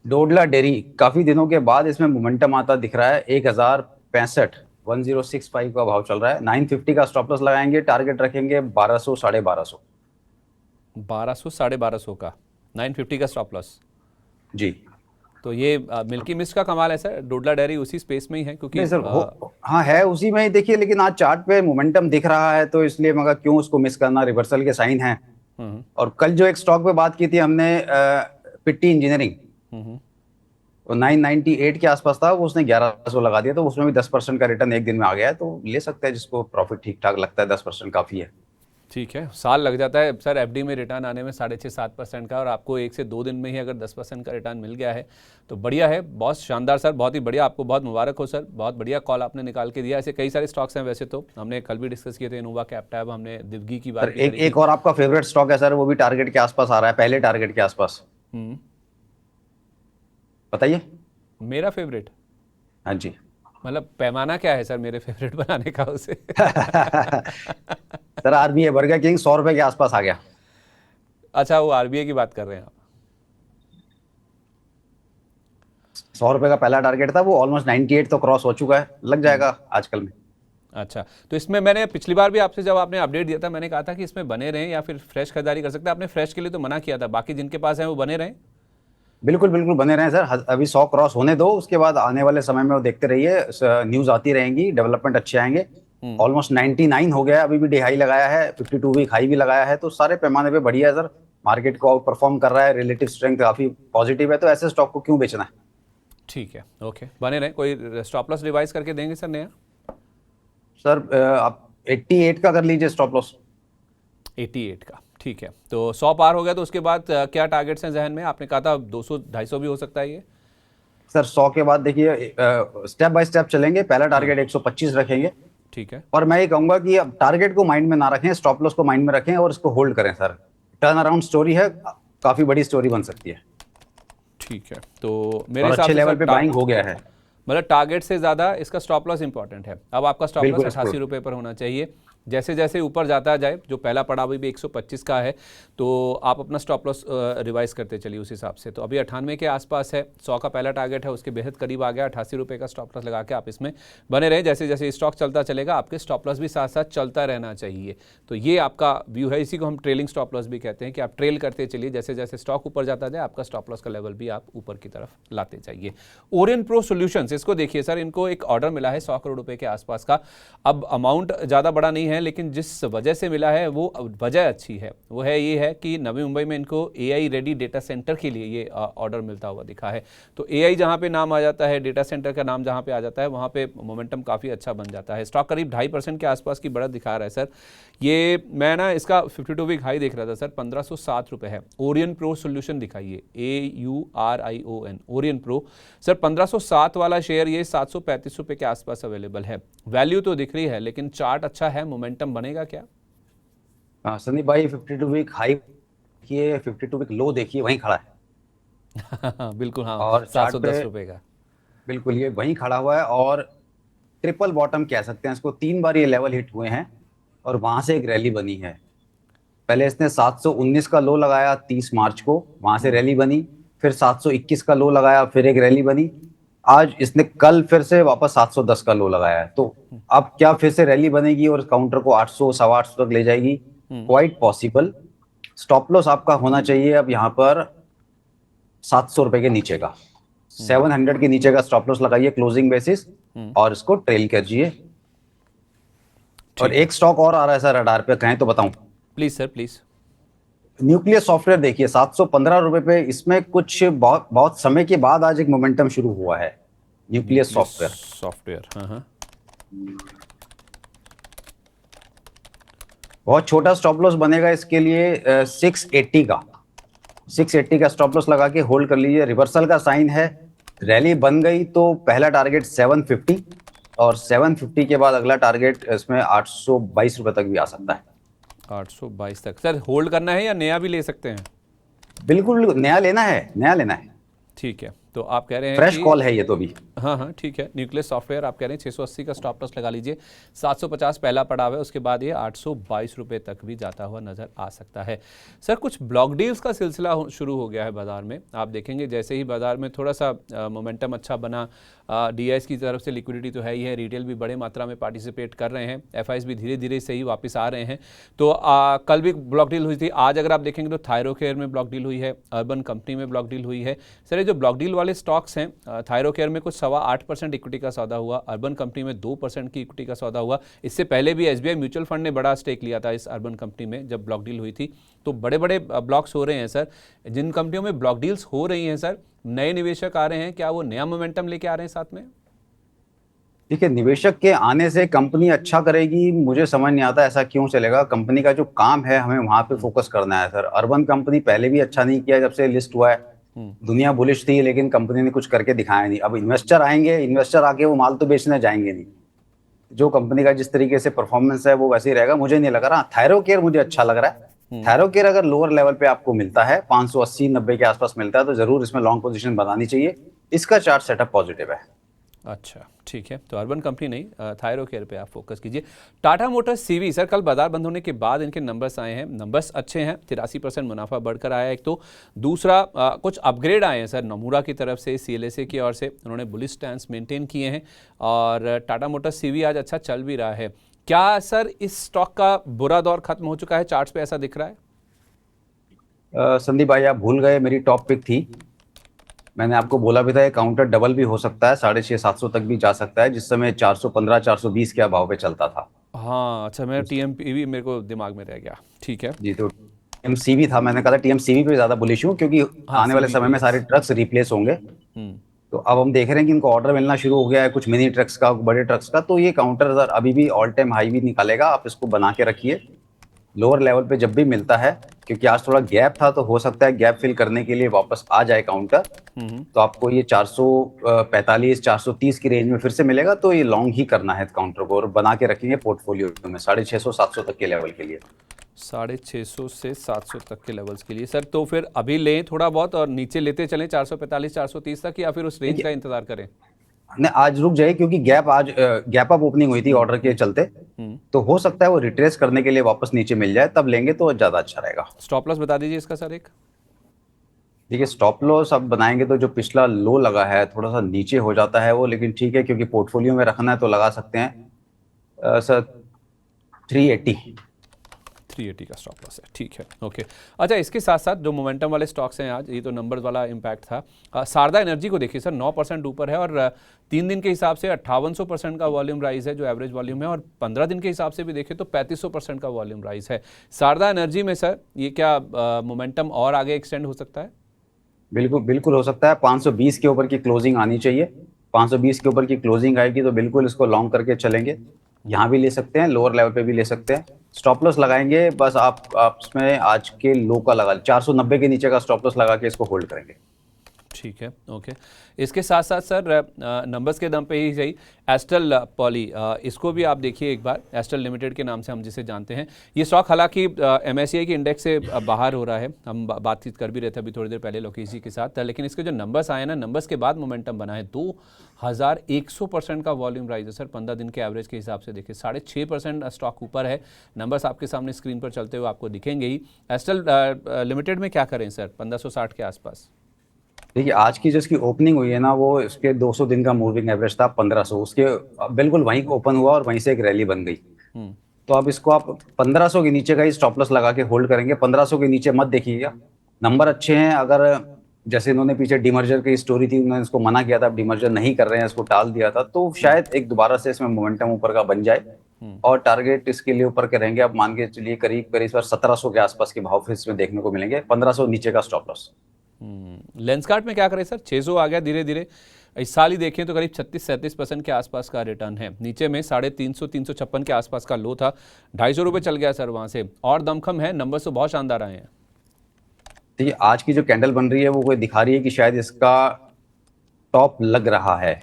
Dodla dairy काफी दिनों के बाद इसमें मोमेंटम आता दिख रहा है। 1065 1065 का भाव चल रहा है। 950 का स्टॉप लॉस लगाएंगे, टारगेट रखेंगे 1200 1250। 1200 1250 का 950 का स्टॉप लॉस। जी। तो ये मिल्की मिस्ट का कमाल है सर, डोडला डेयरी उसी स्पेस में ही है क्योंकि नहीं सर, हो हाँ है उसी में ही। देखिए लेकिन आज चार्ट पे मोमेंटम दिख रहा है तो इसलिए मगर क्यों उसको मिस करना, रिवर्सल के साइन है। हम्म और कल जो एक स्टॉक पे बात की थी हमने, पिट्टी इंजीनियरिंग, हम्म, वो 998 के आसपास था, वो उसने 1100 लगा दिया, तो उसमें भी 10% का रिटर्न एक दिन में आ गया है। तो ले सकते हैं जिसको प्रॉफिट ठीक ठाक लगता है, 10% काफी है। ठीक है। साल लग जाता है सर एफडी में रिटर्न आने में 6.5 7% का, और आपको 1 से 2 दिन में ही अगर 10% का रिटर्न मिल गया है तो बढ़िया है। बहुत शानदार सर, बहुत ही बढ़िया, आपको बहुत मुबारक हो सर, बहुत बढ़िया कॉल आपने निकाल के दिया। ऐसे कई सारे स्टॉक्स हैं वैसे तो, हमने कल भी डिस्कस किए थे, इनोवा, कैपटैब, हमने दिवगी की सर बात भी एक करी थी। एक और आपका फेवरेट स्टॉक है सर, वो भी टारगेट के आसपास आ रहा है, पहले टारगेट के आसपास। हम्म। बताइए। मेरा फेवरेट हाँ जी। मतलब पैमाना क्या है सर मेरे फेवरेट बनाने का उसे? सर आरबीआई बर्गर किंग 100 रुपए के आसपास आ गया। अच्छा, वो आरबीआई की बात कर रहे हैं आप। 100 रुपए का पहला टारगेट था, वो ऑलमोस्ट 98 तो क्रॉस हो चुका है, लग जाएगा आजकल में। अच्छा, तो इसमें मैंने पिछली बार भी आपसे जब आपने अपडेट दिया था मैंने कहा था कि इसमें बने रहें या फिर फ्रेश खरीदारी कर सकते हैं। आपने फ्रेश के लिए तो मना किया था, बाकी जिनके पास है वो बने रहें। बिल्कुल बिल्कुल बने रहें सर। अभी 100 क्रॉस होने दो, उसके बाद आने वाले समय में वो देखते रहिए, न्यूज आती रहेंगी, डेवलपमेंट अच्छे आएंगे। हम्म। ऑलमोस्ट 99 हो गया है, अभी भी डे हाई लगाया है, 52 वीक हाई भी लगाया है, तो सारे पैमाने पे बढ़िया है सर। मार्केट को आउट परफॉर्म कर रहा है, रिलेटिव स्ट्रेंथ काफी पॉजिटिव है, तो ऐसे स्टॉक को क्यों बेचना है। ठीक है, ओके, बने रहें। कोई स्टॉप लॉस रिवाइज करके देंगे सर नया? सर आप 88 का कर लीजिए स्टॉप लॉस। 88 का, ठीक है। तो 100 पार हो गया तो उसके बाद क्या टारगेट्स हैं जहन में? आपने कहा था 200 250 भी हो सकता है ये। सर 100 के बाद देखिए, स्टेप बाय स्टेप चलेंगे। पहला हाँ, टारगेट 125 रखेंगे। ठीक है। और मैं ये कहूंगा कि अब टारगेट को माइंड में ना रखें, स्टॉप लॉस को माइंड में रखें और इसको होल्ड करें सर। टर्न अराउंड स्टोरी है, काफी बड़ी स्टोरी बन सकती है। ठीक है, तो मेरे और हिसाब अच्छे से लेवल सर पे बाइंग हो गया है। मतलब टारगेट से ज़्यादा इसका स्टॉप लॉस इंपॉर्टेंट है। अब आपका स्टॉप लॉस बिल्कुल 88 रुपये पर होना चाहिए। जैसे जैसे ऊपर जाता जाए, जो पहला पड़ाव भी 125 का है, तो आप अपना स्टॉप लॉस रिवाइज करते चलिए उस हिसाब से। तो अभी 98 के आसपास है, 100 का पहला टारगेट है, उसके बेहद करीब आ गया। 88 रुपये का स्टॉप लॉस लगा के आप इसमें बने रहे। जैसे जैसे स्टॉक चलता चलेगा आपके स्टॉप लॉस भी साथ साथ चलता रहना चाहिए। तो ये आपका व्यू है, इसी को हम ट्रेलिंग स्टॉप लॉस भी कहते हैं कि आप ट्रेल करते चलिए, जैसे जैसे स्टॉक ऊपर जाता जाए आपका स्टॉप लॉस का लेवल भी आप ऊपर की तरफ लाते जाइए। ओरियन प्रो सॉल्यूशंस, इसको देखिए सर, इनको एक ऑर्डर मिला है 100 करोड़ रुपए के आसपास का। अब अमाउंट ज़्यादा बड़ा नहीं है, लेकिन जिस वजह से मिला है वो वजह अच्छी है। वो है ये है कि नवी मुंबई में इनको एआई रेडी डेटा सेंटर के लिए ये ऑर्डर मिलता हुआ दिखा है। तो एआई जहाँ पे नाम आ जाता है, डेटा सेंटर का नाम जहाँ पे आ जाता है, वहाँ पे मोमेंटम काफ़ी अच्छा बन जाता है। स्टॉक करीब 2.5% के आसपास की बढ़त दिखा रहा है सर। ये मैं ना इसका 52 वीक हाई देख रहा था सर, 1507 रुपये है। ओरियन प्रो सोल्यूशन दिखाइए, AURION, ओरियन प्रो सर, 1507 वाला शेयर ये 735 रुपये के आसपास अवेलेबल है। वैल्यू तो दिख रही है लेकिन चार्ट अच्छा है, मोमेंटम बनेगा क्या? संदीप भाई, 52 वीक हाई देखिए, 52 वीक लो देखिए, वहीं खड़ा है। बिल्कुल हाँ, और सात चार्ट सौ पे दस रुपये का। बिल्कुल ये वहीं खड़ा हुआ है। और ट्रिपल बॉटम कह सकते हैं इसको, 3 बार ये लेवल हिट हुए हैं और वहां से एक रैली बनी है। पहले इसने 719 का लो लगाया 30 मार्च को, वहां से रैली बनी। फिर 721 का लो लगाया, फिर एक रैली बनी। आज इसने कल फिर से वापस 710 का लो लगाया है, तो अब क्या फिर से रैली बनेगी और काउंटर को 800 सवा 800 तक ले जाएगी? Quite possible. स्टॉप लॉस आपका होना चाहिए अब यहाँ पर 700 रुपए के नीचे का, 700 के नीचे का स्टॉप लॉस लगाइए क्लोजिंग बेसिस, और इसको ट्रेल कीजिए। और ठीक है, एक स्टॉक और आ रहा है सर रडार पे, कहें तो बताऊं? Please sir please. Nucleus software देखिए, 715 रुपए पे, इसमें कुछ बहुत बहुत समय के बाद आज एक मोमेंटम शुरू हुआ है। न्यूक्लियस न्यूक्लियस सॉफ्टवेयर सॉफ्टवेयर, हाँ हाँ। बहुत छोटा स्टॉप लॉस बनेगा इसके लिए, 680 का। 680 का स्टॉप लॉस लगा के होल्ड कर लीजिए, रिवर्सल का साइन है। रैली बन गई तो पहला टारगेट 750, और 750 के बाद अगला टारगेट इसमें 822 रुपए तक भी आ सकता है। 822 तक सर होल्ड करना है या नया भी ले सकते हैं? बिल्कुल नया लेना है, नया लेना है। ठीक है, तो आप कह रहे हैं फ्रेश कि कॉल है ये तो भी। हाँ हाँ ठीक है, न्यूक्लियस सॉफ्टवेयर आप कह रहे हैं 680 का स्टॉप लॉस लगा लीजिए, 750 पहला पड़ाव है, उसके बाद ये 822 रुपये तक भी जाता हुआ नजर आ सकता है। सर कुछ ब्लॉक डील्स का सिलसिला शुरू हो गया है बाजार में, आप देखेंगे जैसे ही बाजार में थोड़ा सा मोमेंटम अच्छा बना, डीआईएस की तरफ से लिक्विडिटी तो है ही है, रिटेल भी बड़े मात्रा में पार्टिसिपेट कर रहे हैं, एफआईज भी धीरे धीरे से ही वापस आ रहे हैं। तो कल भी ब्लॉक डील हुई थी, आज अगर आप देखेंगे तो थायरोकेयर में ब्लॉक डील हुई है, अर्बन कंपनी में ब्लॉक डील हुई है। सर ये जो ब्लॉक डील वाले स्टॉक्स हैं, थायरोकेयर में कुछ 8.25% इक्विटी का सौदा हुआ, अर्बन कंपनी में 2% की इक्विटी का सौदा हुआ। इससे पहले भी एसबीआई म्यूचुअल फंड ने बड़ा स्टेक लिया था इस अर्बन कंपनी में जब ब्लॉक डील हुई थी। तो बड़े बड़े ब्लॉक्स हो रहे हैं सर, जिन कंपनियों में ब्लॉक डील्स हो रही हैं सर, नए निवेशक आ रहे हैं, क्या वो नया मोमेंटम लेके आ रहे हैं साथ में? ठीक है, निवेशक के आने से कंपनी अच्छा करेगी, मुझे समझ नहीं आता ऐसा क्यों चलेगा। कंपनी का जो काम है हमें वहां पे फोकस करना है सर। अर्बन कंपनी पहले भी अच्छा नहीं किया जब से लिस्ट हुआ है, दुनिया बुलिश थी लेकिन कंपनी ने कुछ करके दिखाया नहीं। अब इन्वेस्टर आएंगे, इन्वेस्टर आके वो माल तो बेचने जाएंगे नहीं। जो कंपनी का जिस तरीके से परफॉर्मेंस है वो वैसे ही रहेगा, मुझे नहीं लग रहा। थायरोकेयर मुझे अच्छा लग रहा है। थायरोकेयर अगर लोअर लेवल पे आपको मिलता है 580-90 के आसपास मिलता है तो जरूर इसमें लॉन्ग पोजीशन बनानी चाहिए। इसका चार्ट सेटअप पॉजिटिव है। अच्छा ठीक है, तो अर्बन कंपनी नहीं, थायरोकेयर पे आप फोकस कीजिए। टाटा मोटर्स सीवी सर, कल बाजार बंद होने के बाद इनके नंबर्स आए हैं, नंबर्स अच्छे हैं, 83% मुनाफा बढ़कर आया एक तो, दूसरा कुछ अपग्रेड आए हैं सर नमूरा की तरफ से, सीएलएसए की ओर से, उन्होंने बुलिश स्टैंस मेंटेन किए हैं और टाटा मोटर्स सीवी आज अच्छा चल भी रहा है। क्या सर इस स्टॉक का बुरा दौर खत्म हो चुका है, चार्ट्स पे ऐसा दिख रहा है? संदीप भाई आप भूल गए, मेरी टॉप पिक थी। मैंने आपको बोला भी था ये काउंटर डबल भी हो सकता है, 650-700 तक भी जा सकता है, जिस समय 415-420 के भाव पे चलता था। हाँ अच्छा, मेरा टीएमपीवी मेरे को दिमाग में रह गया, ठीक है। जी, तो टीएमसीवी था, मैंने कहा था टीएमसीवी पे ज्यादा बुलिश हूँ क्योंकि हाँ आने वाले सीवी समय पे, में सारे ट्रक्स रिप्लेस होंगे। तो अब हम देख रहे हैं कि इनको ऑर्डर मिलना शुरू हो गया है, कुछ मिनी ट्रक्स का, बड़े ट्रक्स का। तो ये काउंटर सर अभी भी ऑल टाइम हाई भी निकालेगा, आप इसको बना के रखिए लोअर लेवल पे जब भी मिलता है, क्योंकि आज थोड़ा गैप था तो हो सकता है गैप फिल करने के लिए वापस आ जाए काउंटर। तो आपको ये 445 430 की रेंज में फिर से मिलेगा, तो ये लॉन्ग ही करना है काउंटर को और बना के रखेंगे पोर्टफोलियो में 650-700 तक के लेवल के लिए। 650 से 700 तक के लेवल्स के लिए सर, तो फिर अभी लें थोड़ा बहुत और नीचे लेते चलें 445 430 तक, या फिर उस रेंज का इंतजार करें? ने आज रुक जाए क्योंकि गैप अप ओपनिंग हुई थी ऑर्डर के चलते, तो हो सकता है वो रिट्रेस करने के लिए वापस नीचे मिल जाए, तब लेंगे तो ज्यादा अच्छा रहेगा। स्टॉप लॉस बता दीजिए इसका सर एक। देखिए स्टॉप लॉस अब बनाएंगे तो जो पिछला लो लगा है थोड़ा सा नीचे हो जाता है वो, लेकिन ठीक है क्योंकि पोर्टफोलियो में रखना है तो लगा सकते हैं सर 380। 380 का स्टॉप लॉस है, ठीक है ओके। अच्छा इसके साथ साथ जो मोमेंटम वाले स्टॉक्स हैं आज, ये तो नंबर्स वाला इम्पैक्ट था, शारदा एनर्जी को देखिए सर 9% ऊपर है और 3 दिन के हिसाब से 5800% का वॉल्यूम राइज है जो एवरेज वॉल्यूम है, और 15 दिन के हिसाब से भी देखें तो 3500% का वॉल्यूम राइज है शारदा एनर्जी में। सर ये क्या मोमेंटम और आगे एक्सटेंड हो सकता है? बिल्कुल बिल्कुल हो सकता है, 520 के ऊपर की क्लोजिंग आनी चाहिए। 520 के ऊपर की क्लोजिंग आएगी तो बिल्कुल इसको लॉन्ग करके चलेंगे। यहाँ भी ले सकते हैं, लोअर लेवल पे भी ले सकते हैं। स्टॉप लॉस लगाएंगे बस आप इसमें आज के लो का लगा 490 के नीचे का स्टॉप लॉस लगा के इसको होल्ड करेंगे। ठीक है ओके। इसके साथ साथ सर नंबर्स के दम पे ही सही, एस्ट्रल पॉली, इसको भी आप देखिए एक बार, एस्ट्रल लिमिटेड के नाम से हम जिसे जानते हैं। ये स्टॉक हालांकि MSCI के इंडेक्स से बाहर हो रहा है, हम बातचीत कर भी रहे थे अभी थोड़ी देर पहले लोकेश जी के साथ, लेकिन इसके जो नंबर्स आए ना, नंबर्स के बाद मोमेंटम बना है। 2100% का वॉल्यूम राइज है सर 15 दिन के एवरेज के हिसाब से देखिए, 6.5% स्टॉक ऊपर है। नंबर्स आपके सामने स्क्रीन पर चलते हुए आपको दिखेंगे ही। एस्ट्रल लिमिटेड में क्या करें सर 1560 के आसपास? देखिए आज की जिसकी ओपनिंग हुई है ना, वो इसके 200 दिन का मूविंग एवरेज था 1500, उसके बिल्कुल वहीं ओपन हुआ और वहीं से एक रैली बन गई। तो अब इसको आप 1500 के नीचे का ही स्टॉप लॉस लगा के होल्ड करेंगे, 1500 के नीचे मत देखिएगा। नंबर अच्छे हैं, अगर जैसे इन्होंने पीछे डिमर्जर की स्टोरी थी, उन्होंने इसको मना किया था, डिमर्जर नहीं कर रहे हैं, इसको टाल दिया था, तो शायद एक दोबारा से इसमें मोमेंटम ऊपर का बन जाए और टारगेट इसके लिए ऊपर के रहेंगे। अब मान के चलिए करीब करीब 1700 के आसपास के भाव फिर इसमें देखने को मिलेंगे, 1500 नीचे का स्टॉप लॉस। लेंसकार्ट में क्या करें सर? 600 आ गया धीरे धीरे, इस साल ही देखें तो करीब 36-37% के आसपास का रिटर्न है। नीचे में 350 356 के आसपास का लो था, 250 रुपये चल गया सर वहाँ से, और दमखम है, नंबर तो बहुत शानदार आए हैं। तो ये आज की जो कैंडल बन रही है वो कोई दिखा रही है कि शायद इसका टॉप लग रहा है,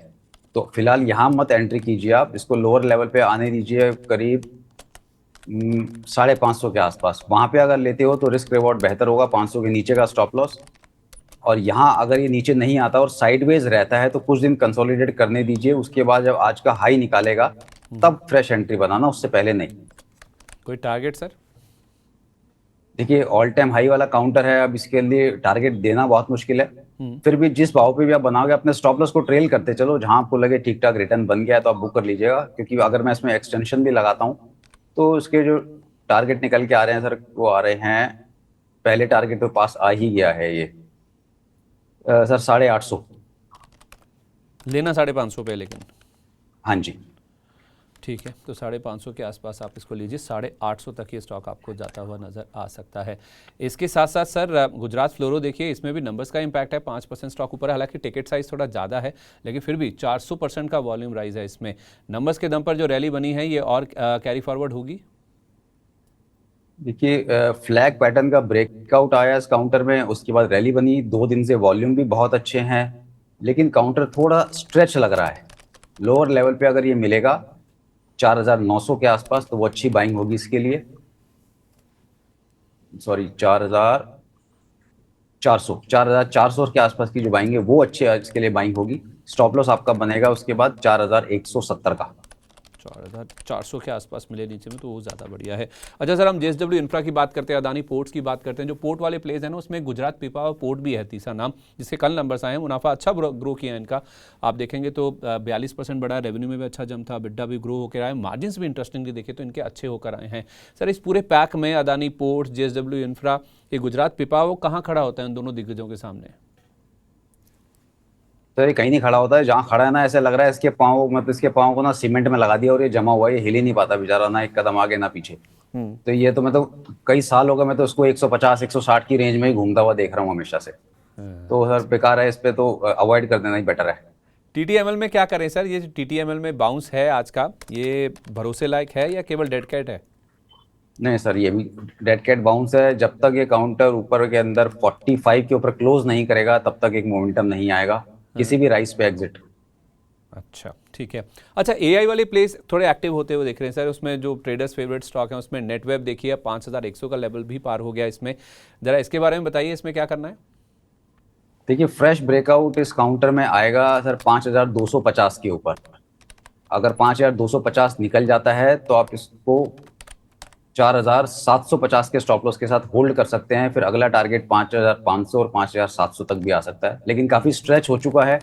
तो फिलहाल यहाँ मत एंट्री कीजिए, आप इसको लोअर लेवल पे आने दीजिए करीब 550 के आसपास। वहाँ पे अगर लेते हो तो रिस्क रिवॉर्ड बेहतर होगा, 500 के नीचे का स्टॉप लॉस और यहाँ अगर ये नीचे नहीं आता और साइडवेज रहता है तो कुछ दिन कंसोलिडेट करने दीजिए, उसके बाद जब आज का हाई निकालेगा तब फ्रेश एंट्री बनाना, उससे पहले नहीं। कोई टारगेट सर? देखिए ऑल टाइम हाई वाला काउंटर है, अब इसके लिए टारगेट देना बहुत मुश्किल है। हम्म। फिर भी जिस भाव पे भी आप बनाओगे अपने स्टॉप लॉस को ट्रेल करते चलो, जहां आपको लगे ठीक ठाक रिटर्न बन गया है तो आप बुक कर लीजिएगा, क्योंकि अगर मैं इसमें एक्सटेंशन भी लगाता हूँ तो इसके जो टारगेट निकल के आ रहे हैं सर, वो आ रहे हैं, पहले टारगेट तो पास आ ही गया है ये सर 850। लेना 550 पे लेकिन? हाँ जी। ठीक है, तो 550 के आसपास आप इसको लीजिए, 850 तक ये स्टॉक आपको जाता हुआ नज़र आ सकता है। इसके साथ साथ सर गुजरात फ्लोरो देखिए, इसमें भी नंबर्स का इम्पैक्ट है, 5% स्टॉक ऊपर है, हालांकि टिकट साइज थोड़ा ज़्यादा है, लेकिन फिर भी 400% का वॉल्यूम राइज है इसमें। नंबर्स के दम पर जो रैली बनी है ये और कैरी फॉरवर्ड होगी? देखिए फ्लैग पैटर्न का ब्रेकआउट आया इस काउंटर में, उसके बाद रैली बनी, 2 दिन से वॉल्यूम भी बहुत अच्छे हैं, लेकिन काउंटर थोड़ा स्ट्रेच लग रहा है। लोअर लेवल पे अगर ये मिलेगा 4900 के आसपास तो वो अच्छी बाइंग होगी इसके लिए। सॉरी 4400 के आसपास की जो बाइंग है वो अच्छे इसके लिए बाइंग होगी। स्टॉप लॉस आपका बनेगा उसके बाद 4170 का। 4400 के आसपास मिले नीचे में तो वो ज़्यादा बढ़िया है। अच्छा सर, हम जेएसडब्ल्यू इंफ्रा की बात करते हैं, अदानी पोर्ट्स की बात करते हैं, जो पोर्ट वाले प्लेस हैं ना उसमें गुजरात पीपावाव पोर्ट भी है, तीसरा नाम, जिसके कल नंबर्स आए हैं, मुनाफा अच्छा ग्रो किया है इनका। आप देखेंगे तो 42% बढ़ा, रेवेन्यू में भी अच्छा जम था, बिड्डा भी ग्रो होकर आए, मार्जिन भी इंटरेस्टिंगली देखे तो इनके अच्छे होकर आए हैं। सर इस पूरे पैक में अदानी पोर्ट्स, जेएसडब्ल्यू इंफ्रा, ये गुजरात पीपावाव कहाँ खड़ा होता है उन दोनों दिग्गजों के सामने? तो ये कहीं नहीं खड़ा होता है, जहाँ खड़ा है ना ऐसे लग रहा है इसके पाँव, मतलब इसके पाँव को ना सीमेंट में लगा दिया और ये जमा हुआ है, ये हिल ही नहीं पाता बेचारा, ना एक कदम आगे ना पीछे। तो ये तो मतलब कई साल हो गए, मैं तो उसको 150 160 की रेंज में ही घूमता हुआ देख रहा हूँ हमेशा से। तो सर बेकार है, इस पे तो अवॉइड कर देना ही बेटर है। टीटीएमएल में क्या करें सर? ये टीटीएमएल में बाउंस है आज का, ये भरोसे लायक है या केवल डेड कैट है? नहीं सर, ये भी डेड कैट बाउंस है, जब तक ये काउंटर ऊपर के अंदर 45 के ऊपर क्लोज नहीं करेगा तब तक एक मोमेंटम नहीं आएगा किसी भी राइस पे एग्जिट। अच्छा ठीक है। अच्छा एआई वाले प्लेस थोड़े एक्टिव होते हुए दिख रहे हैं सर, उसमें जो ट्रेडर्स फेवरेट स्टॉक है उसमें नेटवेब देखिए 5100 का लेवल भी पार हो गया इसमें, ज़रा इसके बारे में बताइए, इसमें क्या करना है? देखिए फ्रेश ब्रेकआउट इस काउंटर में आएगा सर 5250 के ऊपर। अगर 5250 निकल जाता है तो आप इसको 4750 के स्टॉप लॉस के साथ होल्ड कर सकते हैं। फिर अगला टारगेट 5500 और 5700 तक भी आ सकता है, लेकिन काफ़ी स्ट्रेच हो चुका है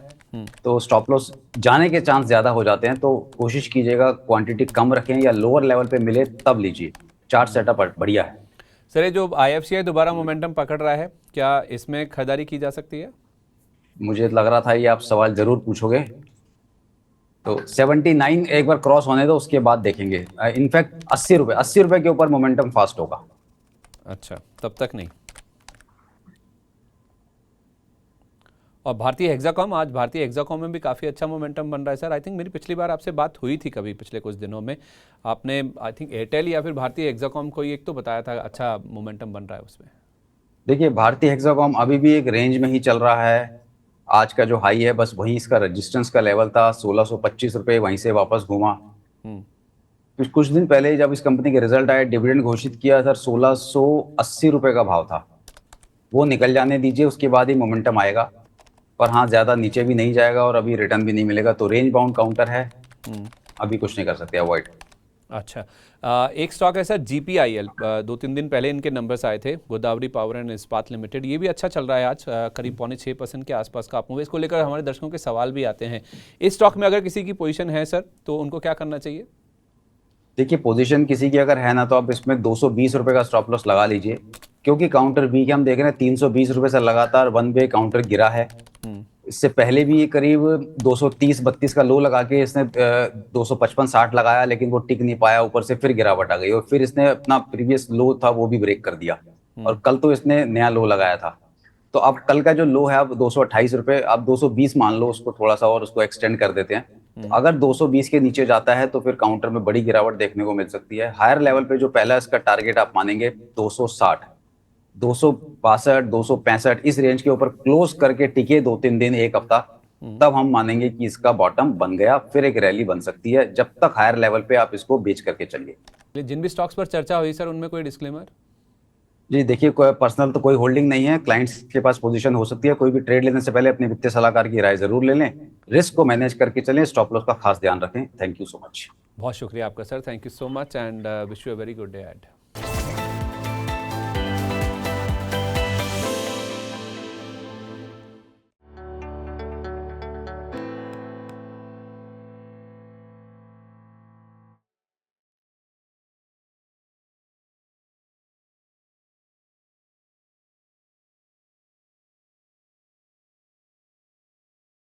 तो स्टॉप लॉस जाने के चांस ज़्यादा हो जाते हैं। तो कोशिश कीजिएगा क्वांटिटी कम रखें या लोअर लेवल पे मिले तब लीजिए। चार्ट सेटअप बढ़िया है। सर ये जो आईएफसीआई दोबारा मोमेंटम पकड़ रहा है, क्या इसमें खरीदारी की जा सकती है? मुझे लग रहा था ये आप सवाल जरूर पूछोगे, तो 79 एक बार क्रॉस होने दो उसके बाद देखेंगे। इनफैक्ट 80 रुपए के ऊपर मोमेंटम फास्ट होगा। अच्छा तब तक नहीं। और भारतीय हेक्साकॉम, आज भारतीय हेक्साकॉम में भी काफ़ी अच्छा मोमेंटम बन रहा है सर। आई थिंक मेरी पिछली बार आपसे बात हुई थी कभी पिछले कुछ दिनों में, आपने आई थिंक एयरटेल या फिर भारतीय हेक्साकॉम को एक तो बताया था अच्छा मोमेंटम बन रहा है उसमें। देखिए भारतीय हेक्साकॉम अभी भी एक रेंज में ही चल रहा है। आज का जो हाई है बस वहीं इसका रेजिस्टेंस का लेवल था, 1625 रुपये, वहीं से वापस घूमा। कुछ दिन पहले जब इस कंपनी के रिजल्ट आए, डिविडेंड घोषित किया सर, 1680 रुपये का भाव था, वो निकल जाने दीजिए उसके बाद ही मोमेंटम आएगा। पर हाँ ज़्यादा नीचे भी नहीं जाएगा और अभी रिटर्न भी नहीं मिलेगा, तो रेंज बाउंड काउंटर है, अभी कुछ नहीं कर सकते, अवॉइड। अच्छा एक स्टॉक है सर जीपीआईएल, 2-3 दिन पहले इनके नंबर्स आए थे, गोदावरी पावर एंड इस्पात लिमिटेड, ये भी अच्छा चल रहा है आज, करीब 5.6% के आसपास का आप मूव। इसको लेकर हमारे दर्शकों के सवाल भी आते हैं। इस स्टॉक में अगर किसी की पोजीशन है सर तो उनको क्या करना चाहिए? देखिए पोजीशन किसी की अगर है ना तो आप इसमें 220 रुपये का स्टॉप लॉस लगा लीजिए, क्योंकि काउंटर वीक है, हम देख रहे हैं 320 रुपये से लगातार वन वे काउंटर गिरा है। इससे पहले भी करीब 230-32 का लो लगा के इसने 255-60 लगाया, लेकिन वो टिक नहीं पाया, ऊपर से फिर गिरावट आ गई और फिर इसने अपना प्रीवियस लो था वो भी ब्रेक कर दिया। और कल तो इसने नया लो लगाया था। तो अब कल का जो लो है अब 228 रुपये, आप 220 मान लो उसको, थोड़ा सा और उसको एक्सटेंड कर देते हैं। तो अगर 220 के नीचे जाता है तो फिर काउंटर में बड़ी गिरावट देखने को मिल सकती है। हायर लेवल पे जो पहला इसका टारगेट आप मानेंगे 260, 262, 265 इस रेंज के ऊपर क्लोज करके टिके 2-3 दिन, एक हफ्ता, तब हम मानेंगे कि इसका बॉटम बन गया, फिर एक रैली बन सकती है। जब तक हायर लेवल पे आप इसको बेच करके चलिए। जिन भी स्टॉक्स पर चर्चा हुई सर उनमें कोई डिस्क्लेमर? जी देखिए, कोई पर्सनल तो कोई होल्डिंग नहीं है, क्लाइंट्स के पास पोजीशन हो सकती है। कोई भी ट्रेड लेने से पहले अपने वित्तीय सलाहकार की राय जरूर ले लें, रिस्क को मैनेज करके चलें, स्टॉप लॉस का खास ध्यान रखें। Thank you so much. बहुत शुक्रिया आपका sir, thank you so much and wish you a very good day add.